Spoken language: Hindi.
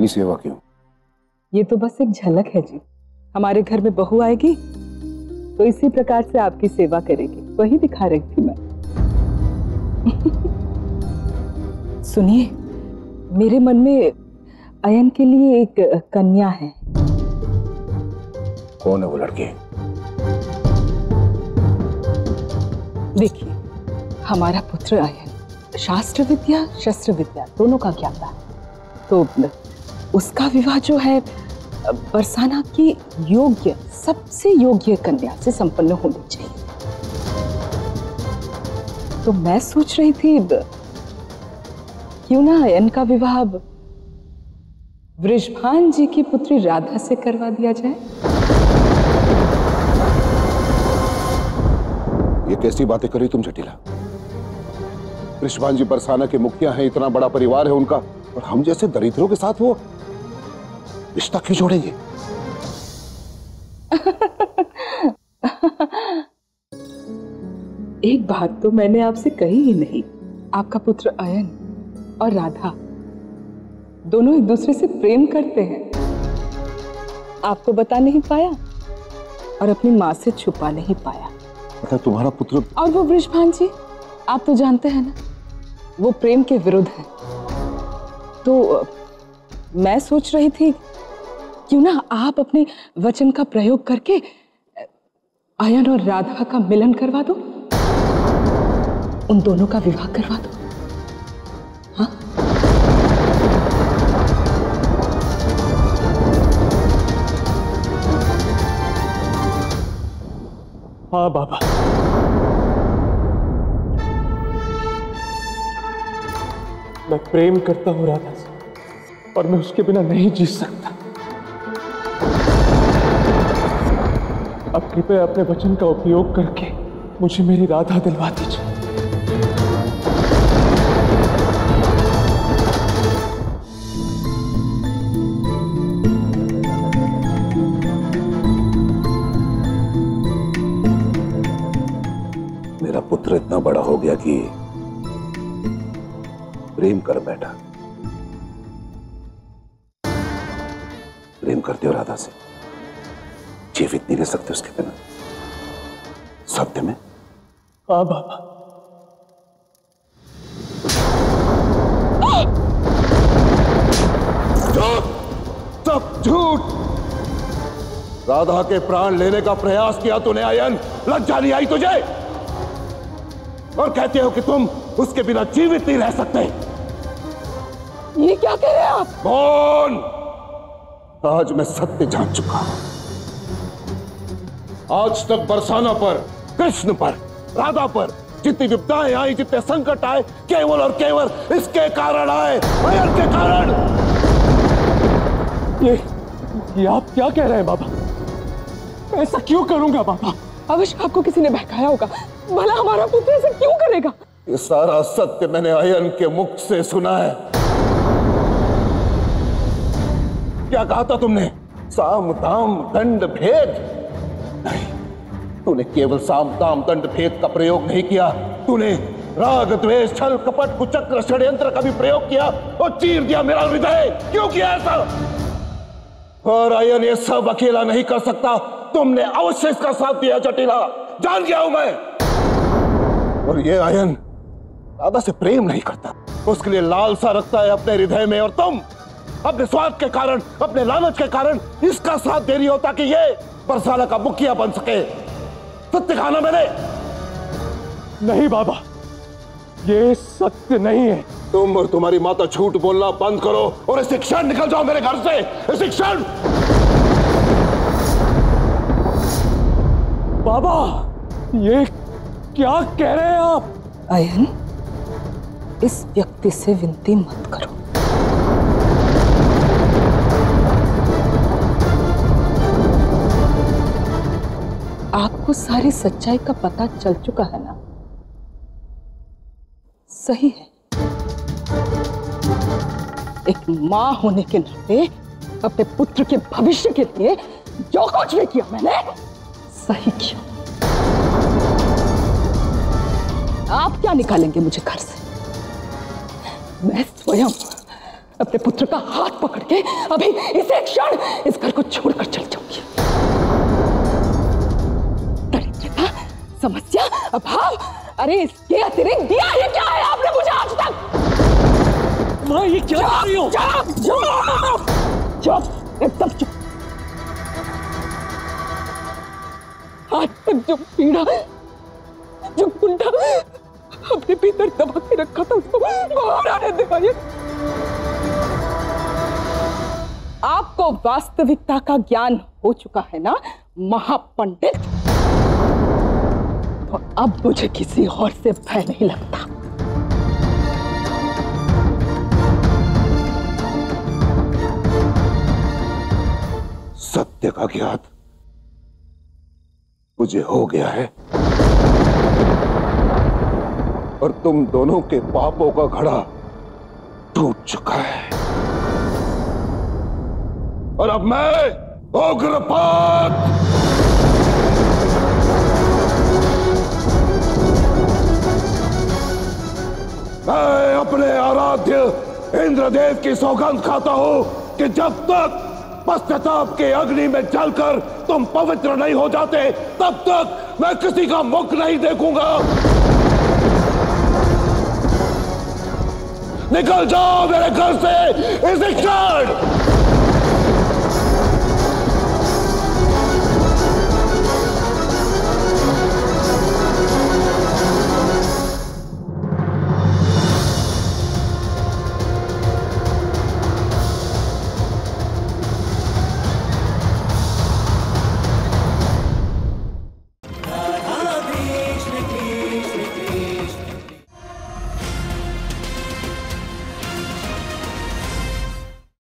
सेवा क्यों? ये तो बस एक झलक है जी। हमारे घर में बहू आएगी तो इसी प्रकार से आपकी सेवा करेगी, वही दिखा रही थी मैं। सुनिए, मेरे मन में अयन के लिए एक कन्या है। कौन है वो लड़की? देखिए, हमारा पुत्र अयन शास्त्र विद्या शस्त्र विद्या दोनों का ज्ञाता है, तो उसका विवाह जो है बरसाना की योग्य, सबसे योग्य कन्या से संपन्न होनी चाहिए। तो मैं सोच रही थी क्यों ना अयन का विवाह वृषभान जी की पुत्री राधा से करवा दिया जाए। ये कैसी बातें करी तुम जटिला? वृषभान जी बरसाना के मुखिया हैं, इतना बड़ा परिवार है उनका, और हम जैसे दरिद्रों के साथ वो रिश्ता क्यों जोड़ेंगे? एक बात तो मैंने आपसे कही ही नहीं। आपका पुत्र अयन और राधा दोनों एक दूसरे से प्रेम करते हैं। आपको बता नहीं पाया और अपनी मां से छुपा नहीं पाया। मतलब तुम्हारा पुत्र और वो वृषभान जी, आप तो जानते हैं ना, वो प्रेम के विरुद्ध है। तो मैं सोच रही थी क्यों ना आप अपने वचन का प्रयोग करके अयन और राधा का मिलन करवा दो, उन दोनों का विवाह करवा दो। हाँ, हाँ बाबा, मैं प्रेम करता हूं राधा से और मैं उसके बिना नहीं जी सकता। अब कृपया अपने वचन का उपयोग करके मुझे मेरी राधा दिलवा दीजिए। मेरा पुत्र इतना बड़ा हो गया कि प्रेम कर बैठा। प्रेम करते हो राधा से, जीवित नहीं रह सकते उसके बिना, सत्य में? हाँ बाबा। सब झूठ। राधा के प्राण लेने का प्रयास किया तूने अयन, लज्जा नहीं आई तुझे? और कहते हो कि तुम उसके बिना जीवित नहीं रह सकते। ये क्या कह रहे हैं आप? कौन? आज मैं सत्य जान चुका हूं। आज तक बरसाना पर, कृष्ण पर, राधा पर जितनी विपदाएं आई, जितने संकट आए, केवल और केवल इसके कारण आए, अयन के कारण। ये आप क्या कह रहे हैं बाबा? ऐसा क्यों करूंगा बाबा? अवश्य आपको किसी ने बहकाया होगा, भला हमारा पुत्र ऐसा क्यों करेगा? ये सारा सत्य मैंने अयन के मुख से सुना है। क्या कहा था तुमने? साम दाम दंड भेद? नहीं, तूने केवल साम दाम दंड भेद का प्रयोग नहीं किया, तूने राग द्वेष छल कपट कुचक्र षड्यंत्र का भी प्रयोग किया और चीर दिया मेरा हृदय। क्यों किया ऐसा? और अयन ये सब अकेला नहीं कर सकता, तुमने अवश्य इसका साथ दिया जटिला, जान गया हूं मैं। और ये अयन राधा से प्रेम नहीं करता, उसके लिए लालसा रखता है अपने हृदय में, और तुम अपने स्वार्थ के कारण, अपने लालच के कारण इसका साथ दे रही हो ताकि ये बरसाना का मुखिया बन सके। सत्य कहा ना मैंने? नहीं बाबा, ये सत्य नहीं है। तुम और तुम्हारी माता झूठ बोलना बंद करो और इसी क्षण निकल जाओ मेरे घर से, इसी क्षण। बाबा, ये क्या कह रहे हैं आप? अयन, इस व्यक्ति से विनती मत करो। आपको सारी सच्चाई का पता चल चुका है ना? सही है, एक मां होने के नाते अपने पुत्र के भविष्य के लिए जो कुछ भी किया मैंने, सही किया। आप क्या निकालेंगे मुझे घर से? मैं स्वयं अपने पुत्र का हाथ पकड़ के अभी इसे क्षण इस घर को छोड़कर चल जाऊंगी। दरिद्रता, समस्या, अभाव, अरे इसके अतिरिक्त दिया ही क्या है आपने मुझे आज तक? माँ ये क्या कर रही हो? चुप, एकदम चुप। आज तक जो पीड़ा, जो कुंडा अपने भीतर दबा के रखा था उसको बाहर आने दे। आपको वास्तविकता का ज्ञान हो चुका है ना महापंडित? तो अब मुझे किसी और से भय नहीं लगता। सत्य का ज्ञान मुझे हो गया है और तुम दोनों के पापों का घड़ा टूट चुका है। और अब मैं उग्रपाद मैं अपने आराध्य इंद्रदेव की सौगंध खाता हूं कि जब तक पश्चाताप के अग्नि में जलकर तुम पवित्र नहीं हो जाते तब तक मैं किसी का मुख नहीं देखूंगा। निकल जाओ मेरे घर से इस क्षण।